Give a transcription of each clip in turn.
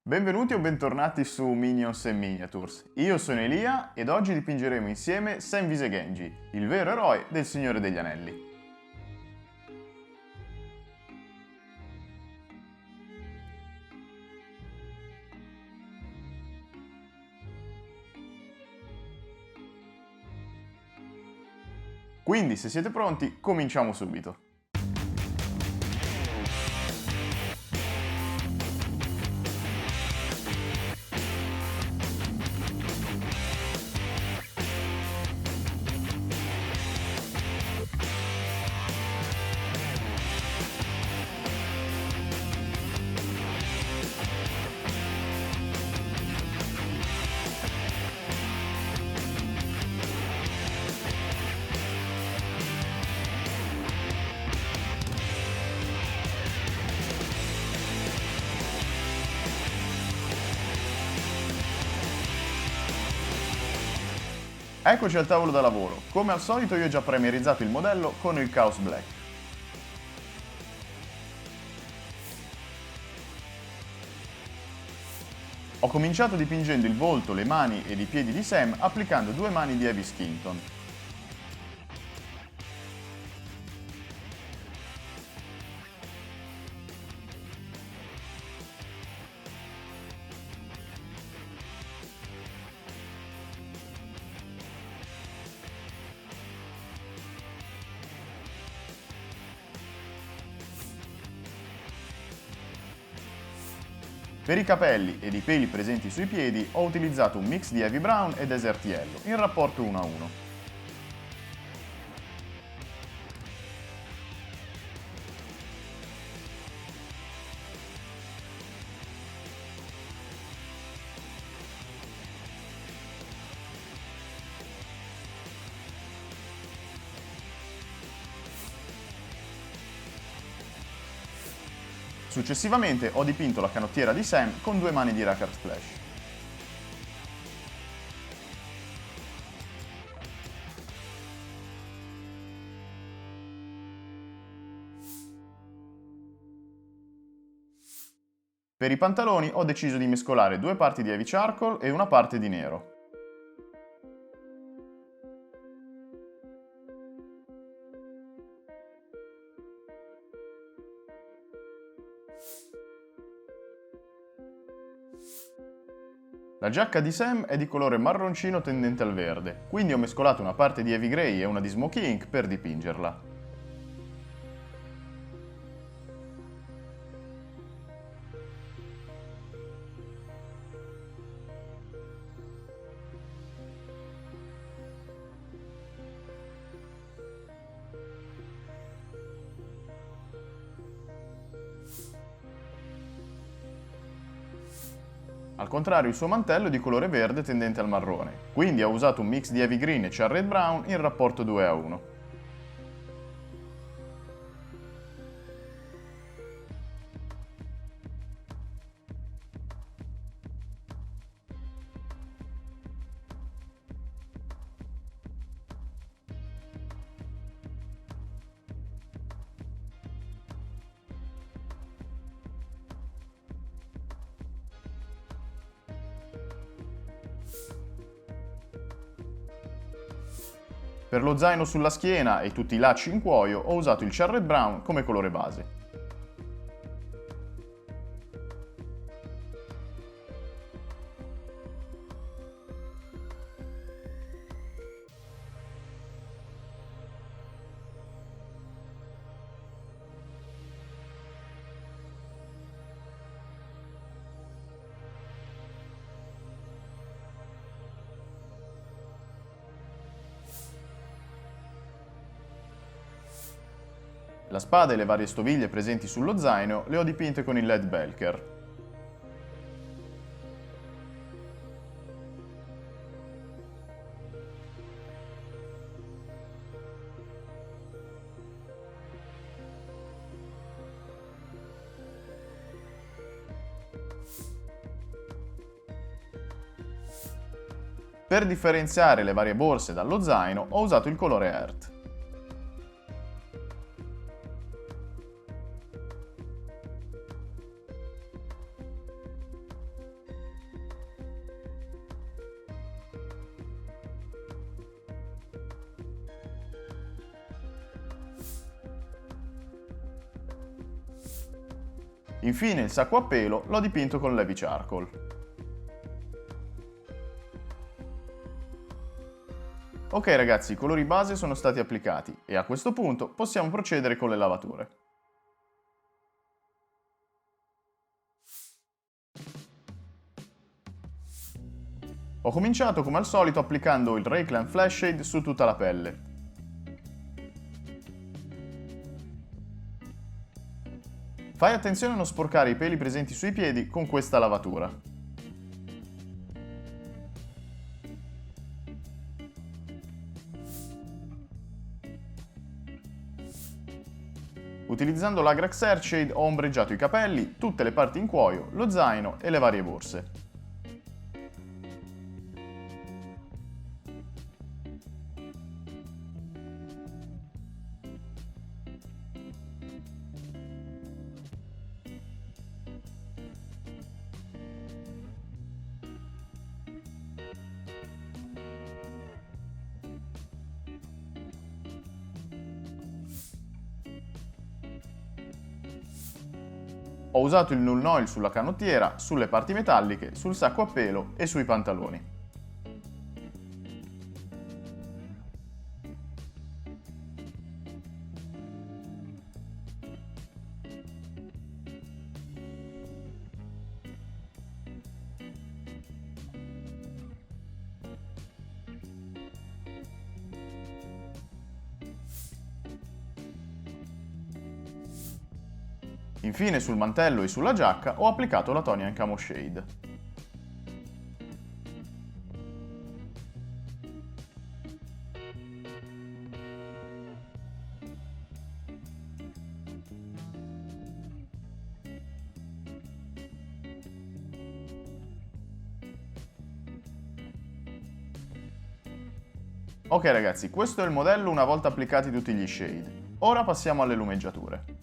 Benvenuti o bentornati su Minions and Miniatures. Io sono Elia ed oggi dipingeremo insieme Sam Visegenji, il vero eroe del Signore degli Anelli. Quindi, se siete pronti, cominciamo subito. Eccoci al tavolo da lavoro. Come al solito io ho già premierizzato il modello con il Chaos Black. Ho cominciato dipingendo il volto, le mani ed i piedi di Sam applicando 2 mani di Heavy Skin Tone. Per i capelli ed i peli presenti sui piedi ho utilizzato un mix di Heavy Brown e Desert Yellow in rapporto 1:1. Successivamente ho dipinto la canottiera di Sam con 2 mani di Rakarth Flash. Per i pantaloni ho deciso di mescolare 2 parti di Heavy Charcoal e una parte di nero. La giacca di Sam è di colore marroncino tendente al verde, quindi ho mescolato una parte di Heavy Grey e una di Smoky Ink per dipingerla. Al contrario, il suo mantello è di colore verde tendente al marrone, quindi ho usato un mix di Heavy Green e Charred Brown in rapporto 2:1. Per lo zaino sulla schiena e tutti i lacci in cuoio ho usato il Charred Brown come colore base. La spada e le varie stoviglie presenti sullo zaino le ho dipinte con il LED Belcher. Per differenziare le varie borse dallo zaino ho usato il colore Earth. Infine il sacco a pelo l'ho dipinto con l'heavy charcoal. Ok ragazzi, i colori base sono stati applicati e a questo punto possiamo procedere con le lavature. Ho cominciato come al solito applicando il Rayclan Flash Shade su tutta la pelle. Fai attenzione a non sporcare i peli presenti sui piedi con questa lavatura. Utilizzando l'Agrax Airshade ho ombreggiato i capelli, tutte le parti in cuoio, lo zaino e le varie borse. Ho usato il Null Oil sulla canottiera, sulle parti metalliche, sul sacco a pelo e sui pantaloni. Infine sul mantello e sulla giacca ho applicato la tonia in Camo Shade. Ok ragazzi, questo è il modello una volta applicati tutti gli shade. Ora passiamo alle lumeggiature.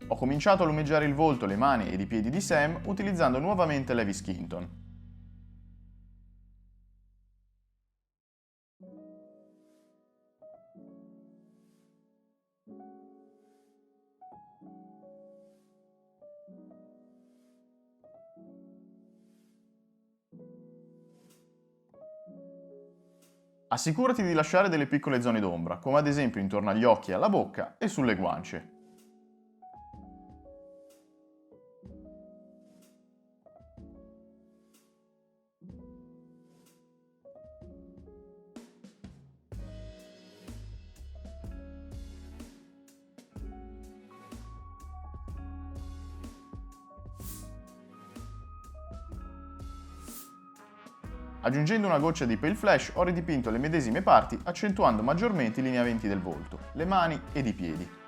Ho cominciato a lumeggiare il volto, le mani ed i piedi di Sam utilizzando nuovamente l'Heavy Skin Tone. Assicurati di lasciare delle piccole zone d'ombra, come ad esempio intorno agli occhi e alla bocca e sulle guance. Aggiungendo una goccia di Pale Flash ho ridipinto le medesime parti accentuando maggiormente i lineamenti del volto, le mani ed i piedi.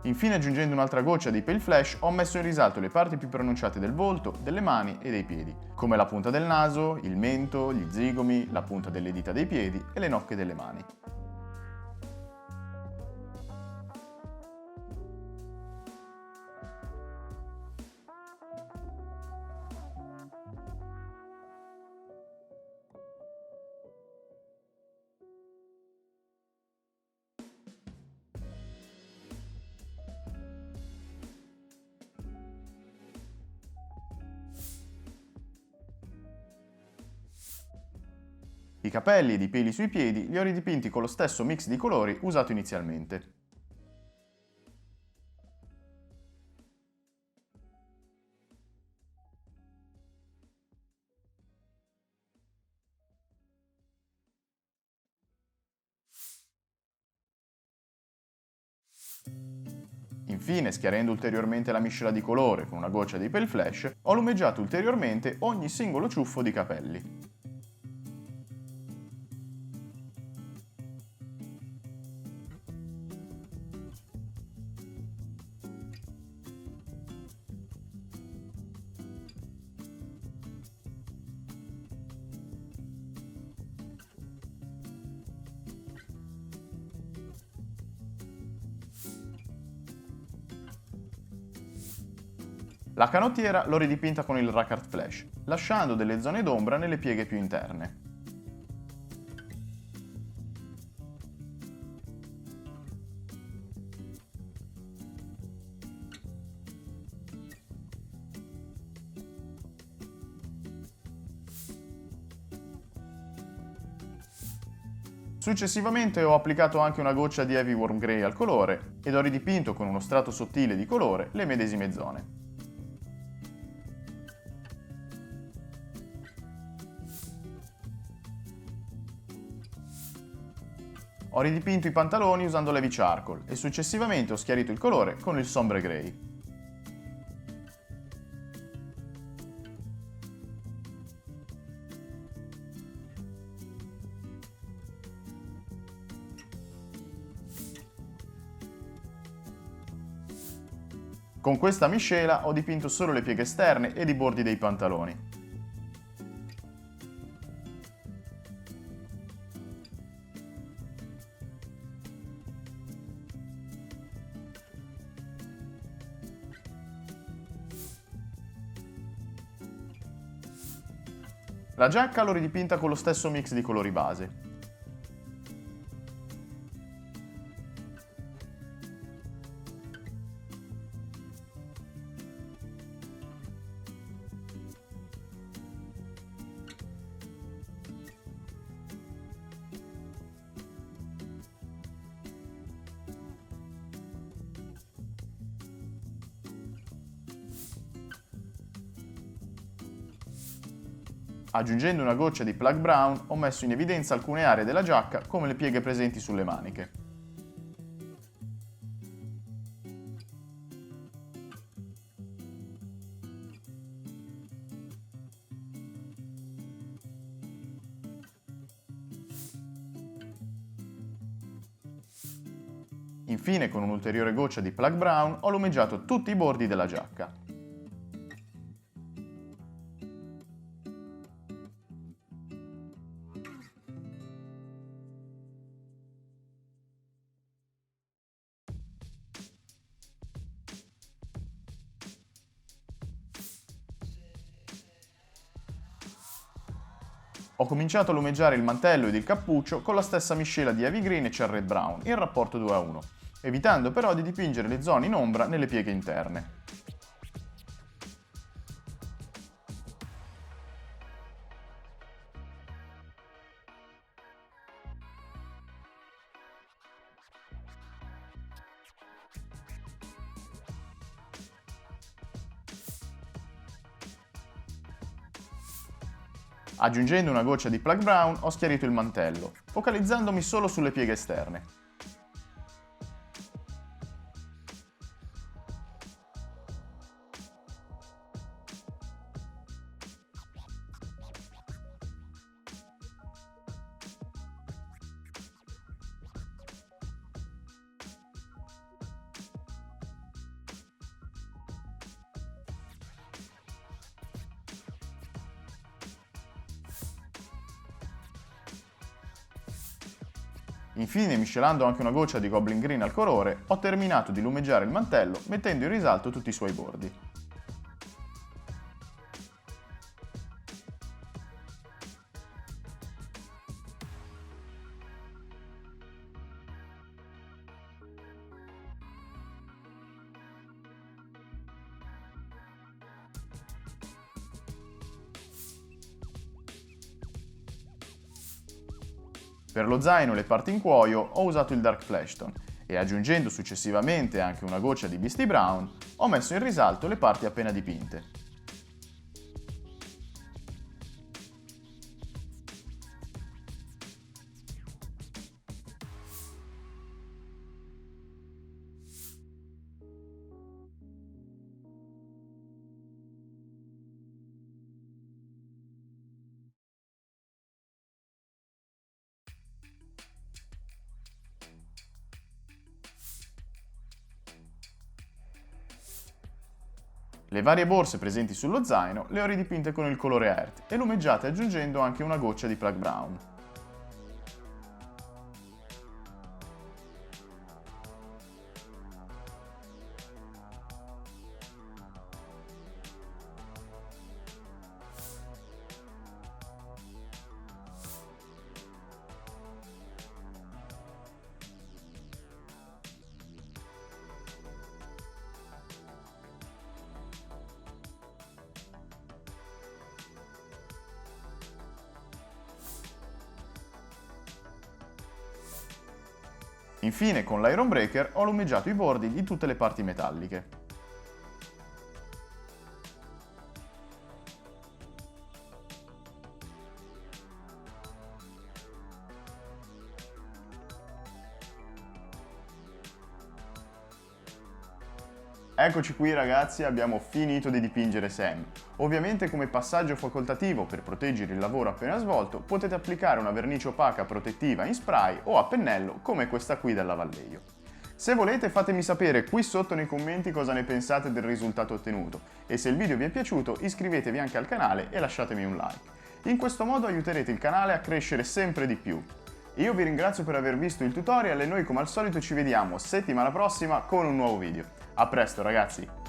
Infine aggiungendo un'altra goccia di Pale Flash ho messo in risalto le parti più pronunciate del volto, delle mani e dei piedi, come la punta del naso, il mento, gli zigomi, la punta delle dita dei piedi e le nocche delle mani. I capelli ed i peli sui piedi li ho ridipinti con lo stesso mix di colori usato inizialmente. Infine, schiarendo ulteriormente la miscela di colore con una goccia di Pale Flash, ho lumeggiato ulteriormente ogni singolo ciuffo di capelli. La canottiera l'ho ridipinta con il Rack Art Flash, lasciando delle zone d'ombra nelle pieghe più interne. Successivamente ho applicato anche una goccia di Heavy Warm Grey al colore ed ho ridipinto con uno strato sottile di colore le medesime zone. Ho ridipinto i pantaloni usando l'Heavy Charcoal e successivamente ho schiarito il colore con il Sombre Grey. Con questa miscela ho dipinto solo le pieghe esterne ed i bordi dei pantaloni. La giacca l'ho ridipinta con lo stesso mix di colori base. Aggiungendo una goccia di Plug Brown ho messo in evidenza alcune aree della giacca come le pieghe presenti sulle maniche. Infine, con un'ulteriore goccia di Plug Brown ho lumeggiato tutti i bordi della giacca. Ho cominciato a lumeggiare il mantello ed il cappuccio con la stessa miscela di Heavy Green e Cherry Brown in rapporto 2:1, evitando però di dipingere le zone in ombra nelle pieghe interne. Aggiungendo una goccia di Plug Brown ho schiarito il mantello, focalizzandomi solo sulle pieghe esterne. Infine, miscelando anche una goccia di Goblin Green al colore, ho terminato di lumeggiare il mantello mettendo in risalto tutti i suoi bordi. Per lo zaino e le parti in cuoio ho usato il Dark Flash Tone e aggiungendo successivamente anche una goccia di Beastie Brown ho messo in risalto le parti appena dipinte. Le varie borse presenti sullo zaino le ho ridipinte con il colore Earth e lumeggiate aggiungendo anche una goccia di Plug Brown. Infine, con l'Iron Breaker ho lumeggiato i bordi di tutte le parti metalliche. Eccoci qui ragazzi, abbiamo finito di dipingere Sam. Ovviamente come passaggio facoltativo per proteggere il lavoro appena svolto potete applicare una vernice opaca protettiva in spray o a pennello come questa qui della Vallejo. Se volete fatemi sapere qui sotto nei commenti cosa ne pensate del risultato ottenuto e se il video vi è piaciuto iscrivetevi anche al canale e lasciatemi un like. In questo modo aiuterete il canale a crescere sempre di più. Io vi ringrazio per aver visto il tutorial e noi come al solito ci vediamo settimana prossima con un nuovo video. A presto ragazzi!